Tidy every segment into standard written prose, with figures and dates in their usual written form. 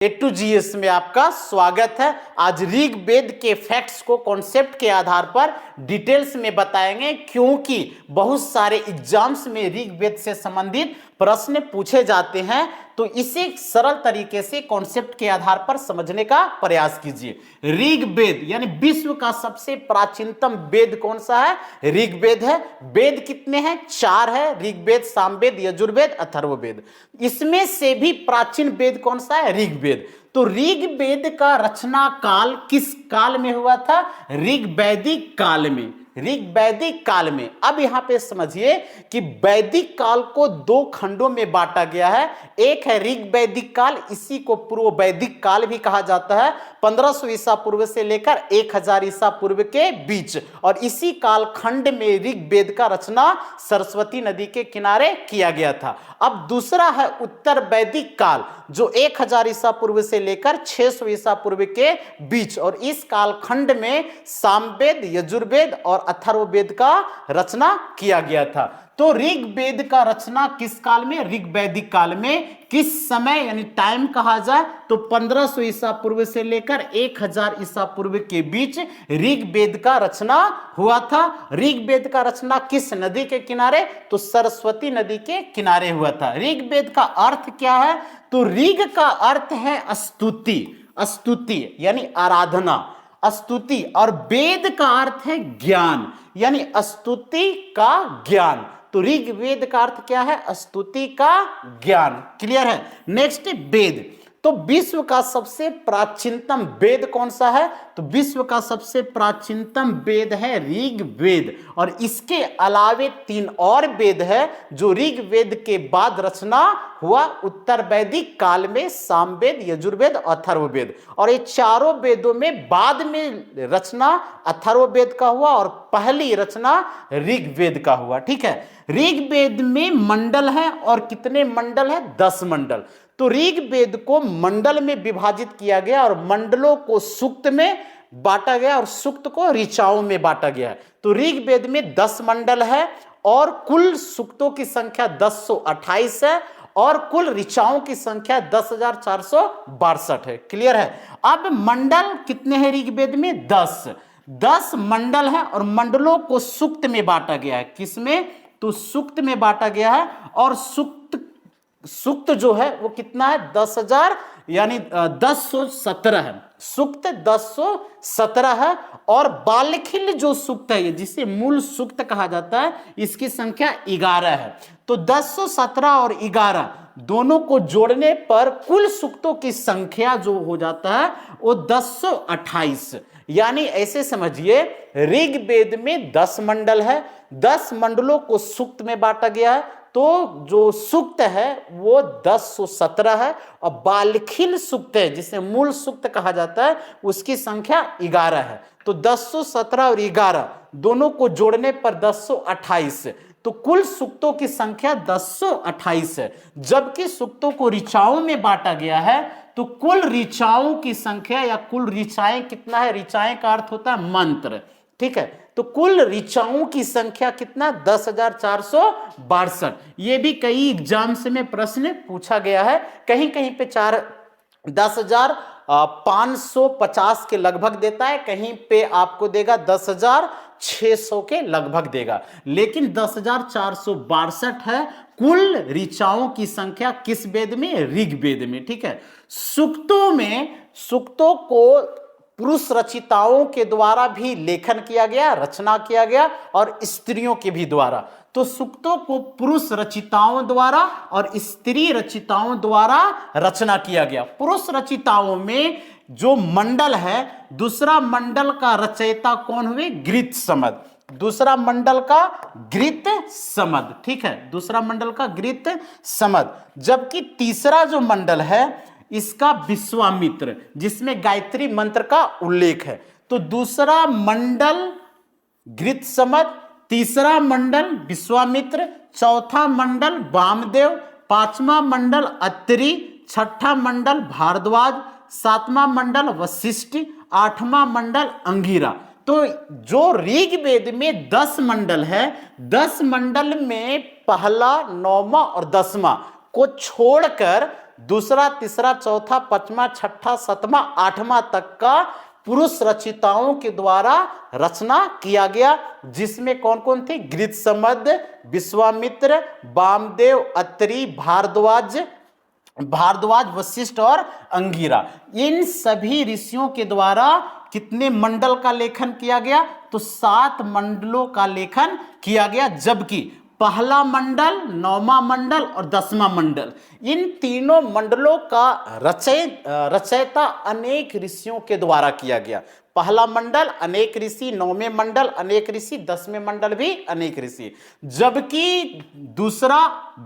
A to GS में आपका स्वागत है। आज ऋग्वेद के फैक्ट्स को कॉन्सेप्ट के आधार पर डिटेल्स में बताएंगे, क्योंकि बहुत सारे एग्जाम्स में ऋग्वेद से संबंधित प्रश्न पूछे जाते हैं। तो इसे सरल तरीके से कॉन्सेप्ट के आधार पर समझने का प्रयास कीजिए। ऋग्वेद यानी विश्व का सबसे प्राचीनतम वेद कौन सा है? ऋग्वेद है। वेद कितने हैं? 4 है, ऋग्वेद, सामवेद, यजुर्वेद, अथर्ववेद। इसमें से भी प्राचीन वेद कौन सा है? ऋग्वेद। तो ऋग्वेद का रचना काल किस काल में हुआ था? ऋग्वैदिक काल में। ऋग्वैदिक काल में। अब यहां पे समझिए कि वैदिक काल को 2 खंडों में बांटा गया है। एक है ऋग्वैदिक काल, इसी को पूर्व वैदिक काल भी कहा जाता है, 1500 ईसा पूर्व से लेकर 1000 ईसा पूर्व के बीच। और इसी काल खंड में ऋग्वेद का रचना सरस्वती नदी के किनारे किया गया था। अब दूसरा है उत्तर वैदिक काल, जो 1000 ईसा पूर्व से लेकर 600 ईसा पूर्व के बीच। और इस काल खंड में सामवेद, यजुर्वेद और अथर्ववेद का रचना किया गया था। तो ऋग्वेद का रचना किस काल में? ऋग्वैदिक काल में। किस समय यानी टाइम कहा जाए तो 1500 ईसा पूर्व से लेकर 1000 ईसा पूर्व के बीच ऋग्वेद का रचना हुआ था। ऋग्वेद का रचना किस नदी के किनारे? तो सरस्वती नदी के किनारे हुआ था। ऋग्वेद का अर्थ क्या है? तो ऋग का अर्थ है स्तुति, स्तुति यानी आराधना, स्तुति। और वेद का अर्थ है ज्ञान, यानी स्तुति का ज्ञान। तो ऋग्वेद का अर्थ क्या है? स्तुति का ज्ञान। क्लियर है? नेक्स्ट वेद। तो विश्व का सबसे प्राचीनतम वेद कौन सा है? तो विश्व का सबसे प्राचीनतम वेद है ऋग्वेद। और इसके अलावे 3 और वेद है जो ऋग्वेद के बाद रचना हुआ उत्तर वैदिक काल में, सामवेद, यजुर्वेद, अथर्ववेद। और ये चारों वेदों में बाद में रचना अथर्ववेद का हुआ और पहली रचना ऋग्वेद का हुआ। ठीक है। ऋग्वेद में मंडल है, और कितने मंडल है? 10 मंडल। तो ऋग्वेद को मंडल में विभाजित किया गया और मंडलों को सूक्त में बांटा गया और सूक्त को ऋचाओं में बांटा गया है। तो ऋग्वेद में 10 मंडल है और कुल सूक्तों की संख्या 1028 है और कुल ऋचाओं की संख्या 10,462 है। क्लियर है? अब मंडल कितने हैं ऋग्वेद में? 10 मंडल है और मंडलों को सूक्त में बांटा गया है। किसमें? तो सूक्त में बांटा गया है। और सूक्त जो है वो कितना है? 10,000 यानी 1017 है। सूक्त 1017 है। और बालखिल जो सूक्त है, जिसे मूल सूक्त कहा जाता है, इसकी संख्या 11 है। तो 1017 और 11 दोनों को जोड़ने पर कुल सूक्तों की संख्या जो हो जाता है वो 1028। यानी ऐसे समझिए, ऋग्वेद में 10 मंडल है, 10 मंडलों को सूक्त में बांटा गया है। तो जो सूक्त है वो 1017 है। और बालखिल सूक्त है, जिसे मूल सूक्त कहा जाता है, उसकी संख्या 11 है। तो 1017 और 11 दोनों को जोड़ने पर 1028। तो कुल सूक्तों की संख्या 1028 है। जबकि सूक्तों को ऋचाओं में बांटा गया है, तो कुल ऋचाओं की संख्या या कुल ऋचाएं कितना है? ऋचाएं का अर्थ होता है मंत्र। ठीक है। तो कुल ऋचाओं की संख्या कितना? 10,462। ये भी कई एग्जाम्स में प्रश्न पूछा गया है। कहीं कहीं पे 10,550 के लगभग देता है, कहीं पे आपको देगा 10,600 के लगभग देगा, लेकिन 10,462 है कुल ऋचाओं की संख्या। किस वेद में? ऋग्वेद में। ठीक है। सूक्तों को पुरुष रचिताओं के द्वारा भी लेखन किया गया, रचना किया गया, और स्त्रियों के भी द्वारा। तो सूक्तों को पुरुष रचिताओं द्वारा और स्त्री रचिताओं द्वारा रचना किया गया। पुरुष रचिताओं में जो मंडल है, दूसरा मंडल का रचयिता कौन हुए? गृत्समद। दूसरा मंडल का गृत्समद। ठीक है। दूसरा मंडल का गृत्समद। जबकि तीसरा जो मंडल है इसका विश्वामित्र, जिसमें गायत्री मंत्र का उल्लेख है। तो दूसरा मंडल गृत्समद, तीसरा मंडल विश्वामित्र, चौथा मंडल वामदेव, 5वां मंडल अत्रि, 6ठा मंडल भारद्वाज, 7वां मंडल वशिष्ठ, 8वां मंडल अंगिरा। तो जो ऋग्वेद में 10 मंडल है, 10 मंडल में पहला, 9वां और 10वां को छोड़कर दूसरा, तीसरा, चौथा, पांचवा, छठा, सातवां, आठवां तक का पुरुष रचिताओं के द्वारा रचना किया गया, जिसमें कौन कौन थे? गृत्समद, विश्वामित्र, वामदेव, अत्रि, भारद्वाज, वशिष्ठ और अंगिरा। इन सभी ऋषियों के द्वारा कितने मंडल का लेखन किया गया? तो 7 मंडलों का लेखन किया गया, जबकि पहला मंडल, 9वां मंडल और 10वां मंडल, इन तीनों मंडलों का रचयिता अनेक ऋषियों के द्वारा किया गया। पहला मंडल अनेक ऋषि, 9वें मंडल अनेक ऋषि, 10वें मंडल भी अनेक ऋषि, जबकि दूसरा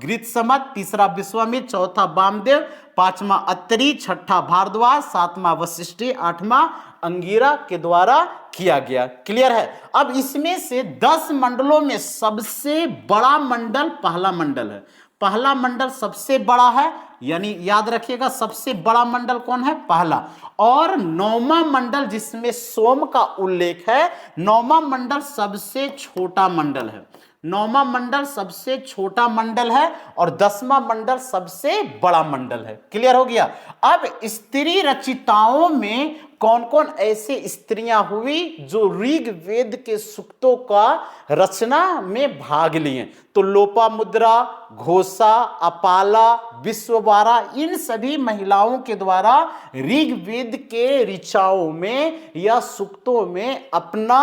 गृत्समद, तीसरा विश्वामित्र, चौथा वामदेव, पांचवा अत्रि, छठा भारद्वाज, सातवां वशिष्ठ, आठवां अंगिरा के द्वारा किया गया। क्लियर है? अब इसमें से 10 मंडलों में सबसे बड़ा मंडल पहला मंडल है। पहला मंडल सबसे बड़ा है, यानी याद रखिएगा सबसे बड़ा मंडल कौन है? पहला। और 9वां मंडल जिसमें सोम का उल्लेख है, 9वां मंडल सबसे छोटा मंडल है। 9वां मंडल सबसे छोटा मंडल है और 10वां मंडल सबसे बड़ा मंडल है। क्लियर हो गया? अब स्त्री रचिताओं में कौन कौन ऐसे स्त्रियां हुई जो ऋग्वेद के सूक्तों का रचना में भाग लिए? तो लोपामुद्रा, घोषा, अपाला, विश्ववारा, इन सभी महिलाओं के द्वारा ऋग्वेद के ऋचाओं में या सूक्तों में अपना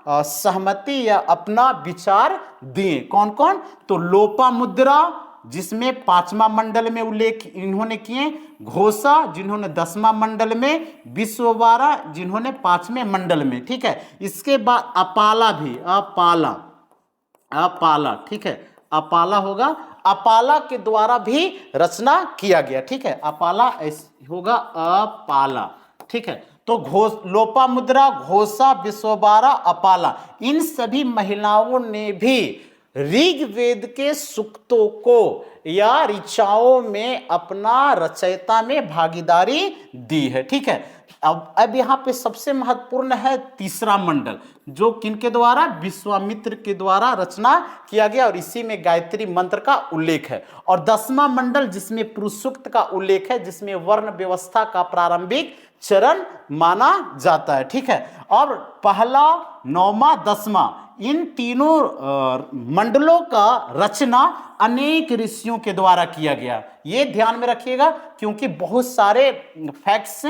सहमति या अपना विचार दिए। कौन कौन? तो लोपामुद्रा, जिसमें 5वां मंडल में उल्लेख इन्होंने किए, घोषा जिन्होंने 10वां मंडल में, विश्ववारा जिन्होंने 5वें मंडल में। ठीक है, इसके बाद अपाला भी, अपाला, ठीक है, अपाला होगा, अपाला के द्वारा भी रचना किया गया। ठीक है, अपाला होगा अपाला। ठीक है, तो लोपामुद्रा, घोषा, विश्ववारा, अपाला, इन सभी महिलाओं ने भी ऋग्वेद के सूक्तों को या ऋचाओं में अपना रचयिता में भागीदारी दी है। ठीक है, अब यहाँ पे सबसे महत्वपूर्ण है तीसरा मंडल, जो किनके द्वारा? विश्वामित्र के द्वारा रचना किया गया और इसी में गायत्री मंत्र का उल्लेख है। और 10वां मंडल जिसमें पुरुष सूक्त का उल्लेख है, जिसमें वर्ण व्यवस्था का प्रारंभिक चरण माना जाता है। ठीक है, और पहला, 9वां, 10वां, इन तीनों मंडलों का रचना अनेक ऋषियों के द्वारा किया गया। ये ध्यान में रखिएगा, क्योंकि बहुत सारे फैक्ट्स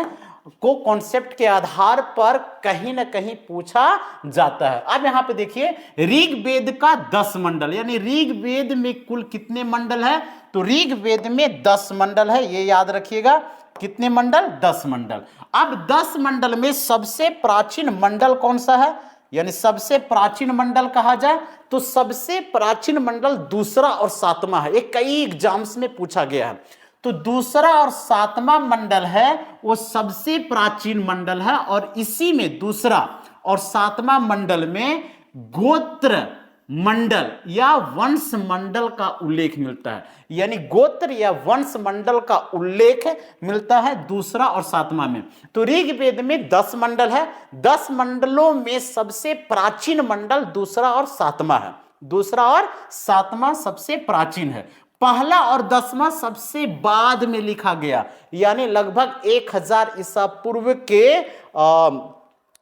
को कॉन्सेप्ट के आधार पर कहीं ना कहीं पूछा जाता है। अब यहां पे देखिए, ऋग्वेद का 10 मंडल, यानी ऋग्वेद में कुल कितने मंडल है? तो ऋग्वेद में 10 मंडल है, ये याद रखिएगा। कितने मंडल? 10 मंडल। अब 10 मंडल में सबसे प्राचीन मंडल कौन सा है, यानी सबसे प्राचीन मंडल कहा जाए तो सबसे प्राचीन मंडल दूसरा और 7वां है। ये कई एग्जाम्स में पूछा गया है। तो दूसरा और 7वां मंडल है वो सबसे प्राचीन मंडल है, और इसी में दूसरा और 7वां मंडल में गोत्र मंडल या वंश मंडल का उल्लेख मिलता है। यानी गोत्र या वंश मंडल का उल्लेख मिलता है दूसरा और 7वां में। तो ऋग्वेद में 10 मंडल है, 10 मंडलों में सबसे प्राचीन मंडल दूसरा और 7वां है। दूसरा और 7वां सबसे प्राचीन है। पहला और 10वां सबसे बाद में लिखा गया, यानी लगभग 1000 ईसा पूर्व के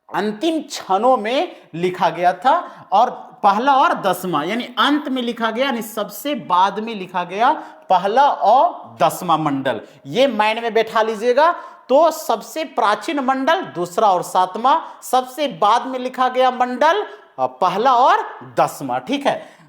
अंतिम क्षणों में लिखा गया था। और पहला और 10वां यानी अंत में लिखा गया, यानी सबसे बाद में लिखा गया पहला और 10वां मंडल। ये माइंड में बैठा लीजिएगा। तो सबसे प्राचीन मंडल दूसरा और 7वां, सबसे बाद में लिखा गया मंडल पहला और 10वां। ठीक है,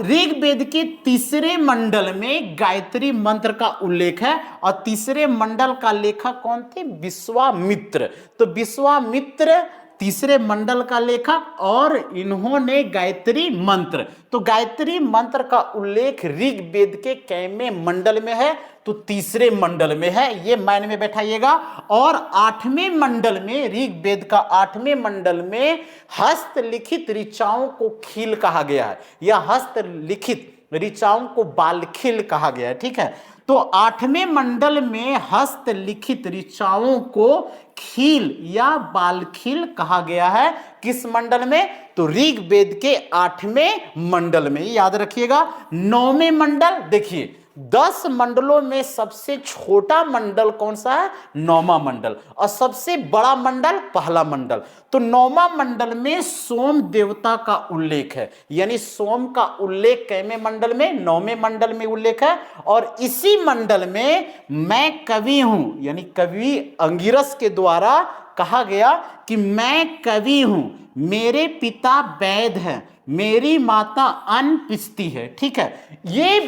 ऋग्वेद के तीसरे मंडल में गायत्री मंत्र का उल्लेख है, और तीसरे मंडल का लेखक कौन थे? विश्वामित्र। तो विश्वामित्र तीसरे मंडल का लेखक, और इन्होंने गायत्री मंत्र, तो गायत्री मंत्र का उल्लेख ऋग्वेद के कैवें मंडल में है? तो तीसरे मंडल में है, ये माइंड में बैठाइएगा। और 8वें मंडल में, ऋग्वेद का 8वें मंडल में हस्तलिखित ऋचाओं को खील कहा गया है, या हस्तलिखित ऋचाओं को बालखिल कहा गया है। ठीक है, तो 8वें मंडल में हस्तलिखित ऋचाओं को खील या बालखिल कहा गया है। किस मंडल में? तो ऋग्वेद के 8वें मंडल में, याद रखिएगा। 9वें मंडल देखिए, 10 मंडलों में सबसे छोटा मंडल कौन सा है? 9वां मंडल। और सबसे बड़ा मंडल पहला मंडल। तो 9वां मंडल में सोम देवता का उल्लेख है, यानी सोम का उल्लेख कैमे मंडल में? 9वें मंडल में उल्लेख है। और इसी मंडल में मैं कवि हूं, यानी कवि अंगिरस के द्वारा कहा गया कि मैं कवि हूं, मेरे पिता वैद हैं, मेरी माता अन्न पिसती है। ठीक है, ये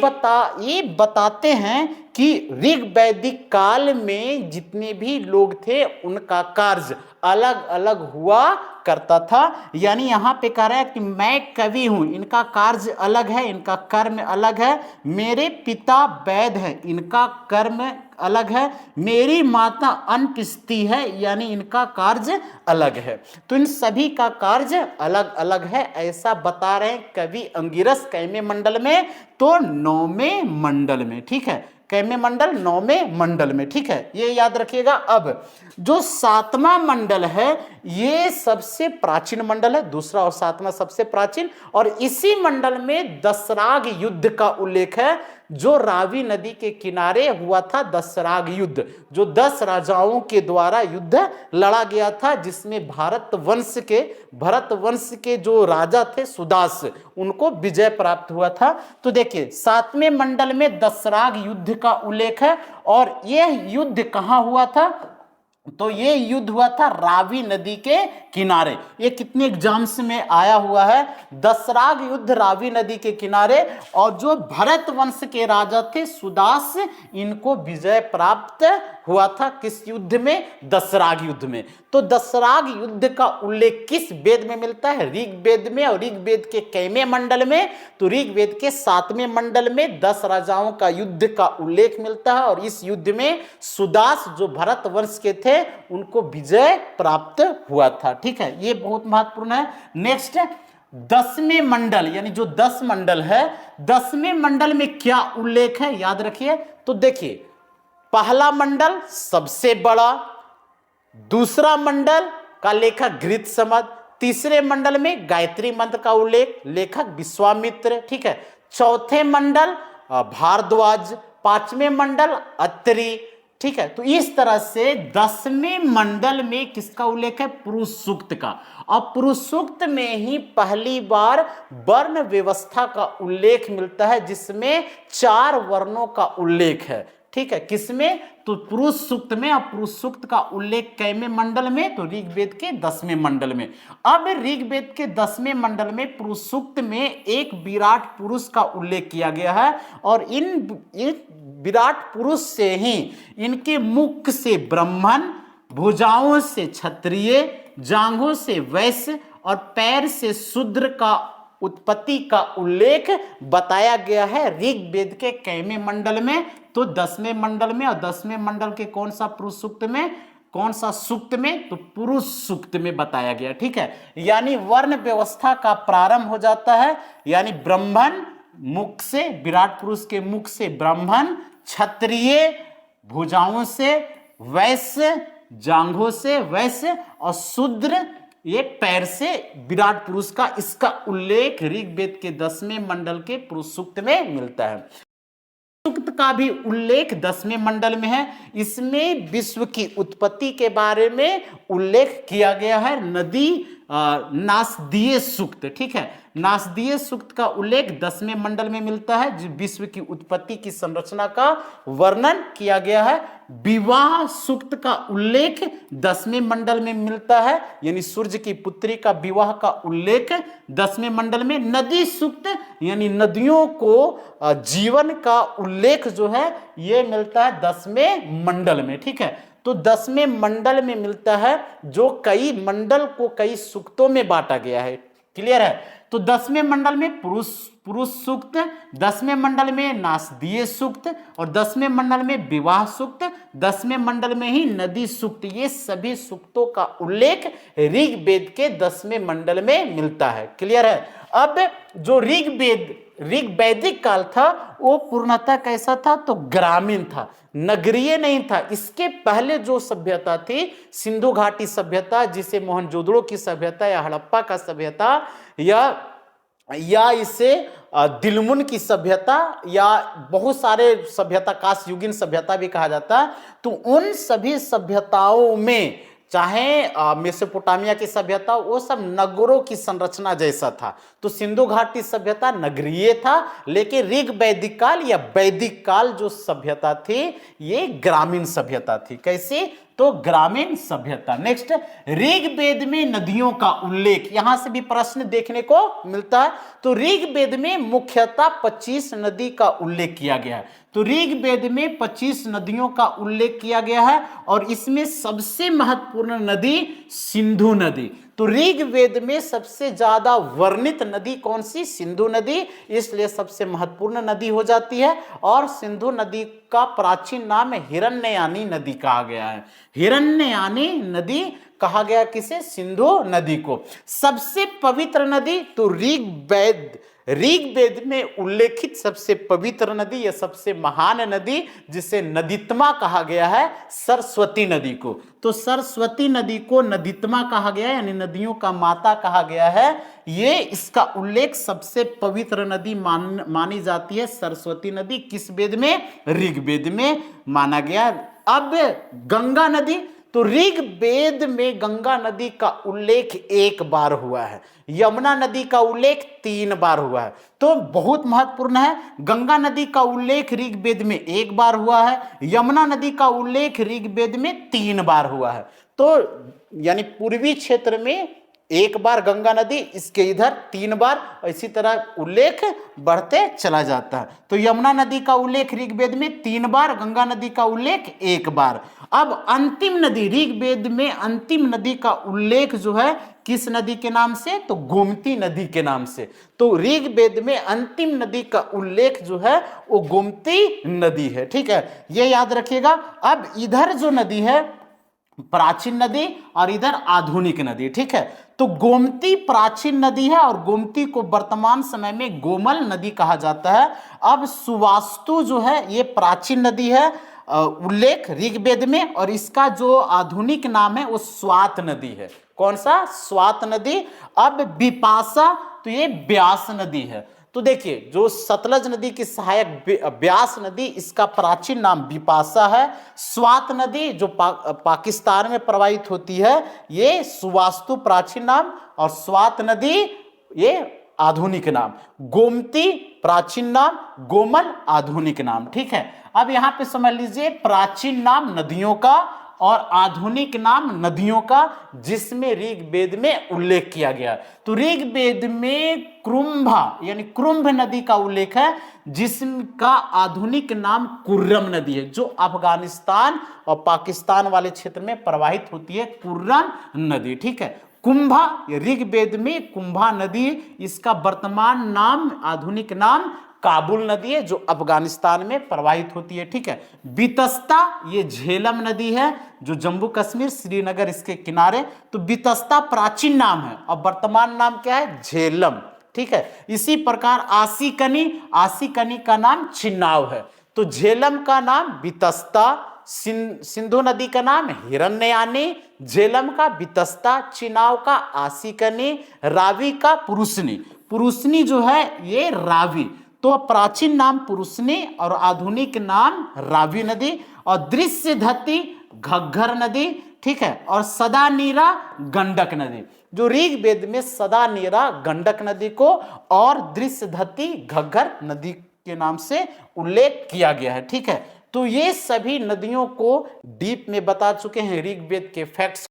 बताते हैं कि ऋग वैदिक काल में जितने भी लोग थे उनका कार्य अलग अलग हुआ करता था। यानी यहां पे कह रहा है कि मैं कवि हूं, इनका कार्य अलग है, इनका कर्म अलग है। मेरे पिता वैद हैं, इनका कर्म अलग है। मेरी माता अन्न पिसती है, यानी इनका कार्य अलग है। तो इन सभी का कार्य अलग अलग है, ऐसा बता रहे हैं कवि अंगिरस कैमे मंडल में? तो 9वें मंडल में। ठीक है, कैमे मंडल? 9वें मंडल में। ठीक है, ये याद रखिएगा। अब जो 7वां मंडल है ये सबसे प्राचीन मंडल है, दूसरा और 7वां सबसे प्राचीन। और इसी मंडल में दशराग युद्ध का उल्लेख है, जो रावी नदी के किनारे हुआ था। दशराग युद्ध, जो 10 राजाओं के द्वारा युद्ध लड़ा गया था, जिसमें भरत वंश के जो राजा थे सुदास, उनको विजय प्राप्त हुआ था। तो देखिए 7वें मंडल में दशराग युद्ध का उल्लेख है। और यह युद्ध कहां हुआ था? तो ये युद्ध हुआ था रावी नदी के किनारे। ये कितने एग्जाम्स में आया हुआ है? दशराग युद्ध रावी नदी के किनारे। और जो भरत वंश के राजा थे सुदास, इनको विजय प्राप्त हुआ था किस युद्ध में? दशराग युद्ध में। तो दशराग युद्ध का उल्लेख किस वेद में मिलता है? ऋग वेद में। और ऋग वेद के कैमे मंडल में? तो ऋग वेद के 7वें मंडल में 10 राजाओं का युद्ध का उल्लेख मिलता है। और इस युद्ध में सुदास जो भरत वंश के थे उनको विजय प्राप्त हुआ था। ठीक है, ये बहुत महत्वपूर्ण है। नेक्स्ट 10वें मंडल, यानी जो 10 मंडल है, 10वें मंडल में क्या उल्लेख है याद रखिए। तो देखिए पहला मंडल सबसे बड़ा, दूसरा मंडल का लेखक घृतसमद, तीसरे मंडल में गायत्री मंत्र का उल्लेख, लेखक विश्वामित्र। ठीक है, चौथे मंडल भारद्वाज, 5वें मंडल अत्रि। ठीक है, तो इस तरह से 10वें मंडल में किसका उल्लेख है? पुरुष सूक्त का। और पुरुष सूक्त में ही पहली बार वर्ण व्यवस्था का उल्लेख मिलता है, जिसमें 4 वर्णों का उल्लेख है। ठीक है, किसमें? तो पुरुष सूक्त में। और पुरुष सूक्त का उल्लेख कैमे मंडल में? तो ऋग्वेद के 10वें मंडल में। अब ऋग्वेद के 10वें मंडल में पुरुष सूक्त में एक विराट पुरुष का उल्लेख किया गया है। और इन विराट पुरुष से ही इनके मुख से ब्राह्मण, भुजाओं से क्षत्रिय, जांघों से वैश्य और पैर से शूद्र का उत्पत्ति का उल्लेख बताया गया है ऋग्वेद के कैमे मंडल में? तो 10वें मंडल में। और 10वें मंडल के कौन सा पुरुष सूक्त में? कौन सा सूक्त में? तो पुरुष सूक्त में बताया गया। ठीक है, यानी वर्ण व्यवस्था का प्रारंभ हो जाता है। यानी ब्राह्मण मुख से, विराट पुरुष के मुख से ब्राह्मण, क्षत्रिय भुजाओं से, वैश्य जांघों से वैश्य, और शूद्र ये पैर से विराट पुरुष का, इसका उल्लेख ऋग्वेद के 10वें मंडल के पुरुष सूक्त में मिलता है। सूक्त का भी उल्लेख 10वें मंडल में है। इसमें विश्व की उत्पत्ति के बारे में उल्लेख किया गया है। नासदीय सूक्त। ठीक है, नासदीय सूक्त का उल्लेख 10वें मंडल में मिलता है, जो विश्व की उत्पत्ति की संरचना का वर्णन किया गया है। विवाह सूक्त का उल्लेख 10वें मंडल में मिलता है, यानी सूर्य की पुत्री का विवाह का उल्लेख 10वें मंडल में। नदी सूक्त यानी नदियों को जीवन का उल्लेख जो है ये मिलता है 10वें मंडल में। ठीक है, तो 10वें मंडल में मिलता है, जो कई मंडल को कई सूक्तों में बांटा गया है। क्लियर है? तो 10वें मंडल में पुरुष सूक्त, 10वें मंडल में नासदीय सूक्त, और 10वें मंडल में विवाह सूक्त, 10वें मंडल में ही नदी सूक्त। ये सभी सूक्तों का उल्लेख ऋग्वेद के 10वें मंडल में मिलता है। क्लियर है? अब जो ऋग्वैदिक काल था वो पूर्णतः कैसा था? तो ग्रामीण था, नगरीय नहीं था। इसके पहले जो सभ्यता थी सिंधु घाटी सभ्यता, जिसे मोहनजोदड़ो की सभ्यता या हड़प्पा का सभ्यता या या इसे दिलमुन की सभ्यता या बहुत सारे सभ्यता, काश युगीन सभ्यता भी कहा जाता है। तो उन सभी सभ्यताओं में, चाहे मेसोपोटामिया की सभ्यता, वो सब नगरों की संरचना जैसा था। तो सिंधु घाटी सभ्यता नगरीय था, लेकिन ऋग वैदिक काल या वैदिक काल जो सभ्यता थी ये ग्रामीण सभ्यता थी। कैसी? तो ग्रामीण सभ्यता। नेक्स्ट, ऋग्वेद में नदियों का उल्लेख, यहां से भी प्रश्न देखने को मिलता है। तो ऋग्वेद में मुख्यतः 25 नदी का उल्लेख किया गया है। तो ऋग्वेद में 25 नदियों का उल्लेख किया गया है और इसमें सबसे महत्वपूर्ण नदी सिंधु नदी। तो ऋग्वेद में सबसे ज्यादा वर्णित नदी कौन सी? सिंधु नदी, इसलिए सबसे महत्वपूर्ण नदी हो जाती है। और सिंधु नदी का प्राचीन नाम हिरण्ययानी नदी कहा गया है। हिरण्ययानी नदी कहा गया किसे? सिंधु नदी को। सबसे पवित्र नदी, तो ऋग्वेद में उल्लेखित सबसे पवित्र नदी या सबसे महान नदी जिसे नदीत्मा कहा गया है, सरस्वती नदी को। तो सरस्वती नदी को नदीत्मा कहा गया है, यानी नदियों का माता कहा गया है। ये इसका उल्लेख सबसे पवित्र नदी मानी जाती है सरस्वती नदी। किस वेद में? ऋग्वेद में माना गया। अब गंगा नदी, तो ऋग्वेद में गंगा नदी का उल्लेख 1 बार हुआ है, यमुना नदी का उल्लेख 3 बार हुआ है। तो बहुत महत्वपूर्ण है। गंगा नदी का उल्लेख ऋग्वेद में 1 बार हुआ है, यमुना नदी का उल्लेख ऋग्वेद में 3 बार हुआ है। तो यानी पूर्वी क्षेत्र में 1 बार गंगा नदी, इसके इधर 3 बार, इसी तरह उल्लेख बढ़ते चला जाता है। तो यमुना नदी का उल्लेख ऋग्वेद में 3 बार, गंगा नदी का उल्लेख 1 बार। अब अंतिम नदी, ऋग्वेद में अंतिम नदी का उल्लेख जो है किस नदी के नाम से? तो गोमती नदी के नाम से। तो ऋग्वेद में अंतिम नदी का उल्लेख जो है वो गोमती नदी है। ठीक है, ये याद रखिएगा। अब इधर जो नदी है प्राचीन नदी और इधर आधुनिक नदी। ठीक है, तो गोमती प्राचीन नदी है और गोमती को वर्तमान समय में गोमल नदी कहा जाता है। अब सुवास्तु जो है ये प्राचीन नदी है, उल्लेख ऋग्वेद में, और इसका जो आधुनिक नाम है वो स्वात नदी है। कौन सा? स्वात नदी। अब विपाशा, तो ये ब्यास नदी है। तो देखिए, जो सतलज नदी की सहायक ब्यास नदी, इसका प्राचीन नाम विपाशा है। स्वात नदी जो पाकिस्तान में प्रवाहित होती है, ये सुवास्तु प्राचीन नाम, और स्वात नदी ये आधुनिक नाम। गोमती प्राचीन नाम, गोमल आधुनिक नाम। ठीक है, अब यहां पे समझ लीजिए प्राचीन नाम नदियों का और आधुनिक नाम नदियों का, जिसमें ऋग्वेद में उल्लेख किया गया। तो ऋग्वेद में कुरुम्भा यानी कुरुम्भ नदी का उल्लेख है, जिसका आधुनिक नाम कुर्रम नदी है, जो अफगानिस्तान और पाकिस्तान वाले क्षेत्र में प्रवाहित होती है, कुर्रम नदी। ठीक है, कुंभा, ऋग्वेद में कुंभा नदी, इसका वर्तमान नाम, आधुनिक नाम काबुल नदी है, जो अफगानिस्तान में प्रवाहित होती है। ठीक है, बितस्ता, ये झेलम नदी है, जो जम्मू कश्मीर श्रीनगर इसके किनारे। तो बितस्ता प्राचीन नाम है और वर्तमान नाम क्या है? झेलम। ठीक है, इसी प्रकार आसीकनी, आसीकनी का नाम चिन्नाव है। तो झेलम का नाम बितस्ता, सिंधु नदी का नाम हिरण्ययानी, झेलम का बितस्ता, चिनाव का आसीकनी, रावी का पुरुषनी। पुरुषनी जो है ये रावी। तो प्राचीन नाम पुरुषनी और आधुनिक नाम रावी नदी। और दृश्य धती घग्गर नदी। ठीक है, और सदा नीरा गंडक नदी, जो ऋग्वेद में सदा नीरा गंडक नदी को और दृश्य धती घग्गर नदी के नाम से उल्लेख किया गया है। ठीक है, तो ये सभी नदियों को डीप में बता चुके हैं ऋग्वेद के फैक्ट्स।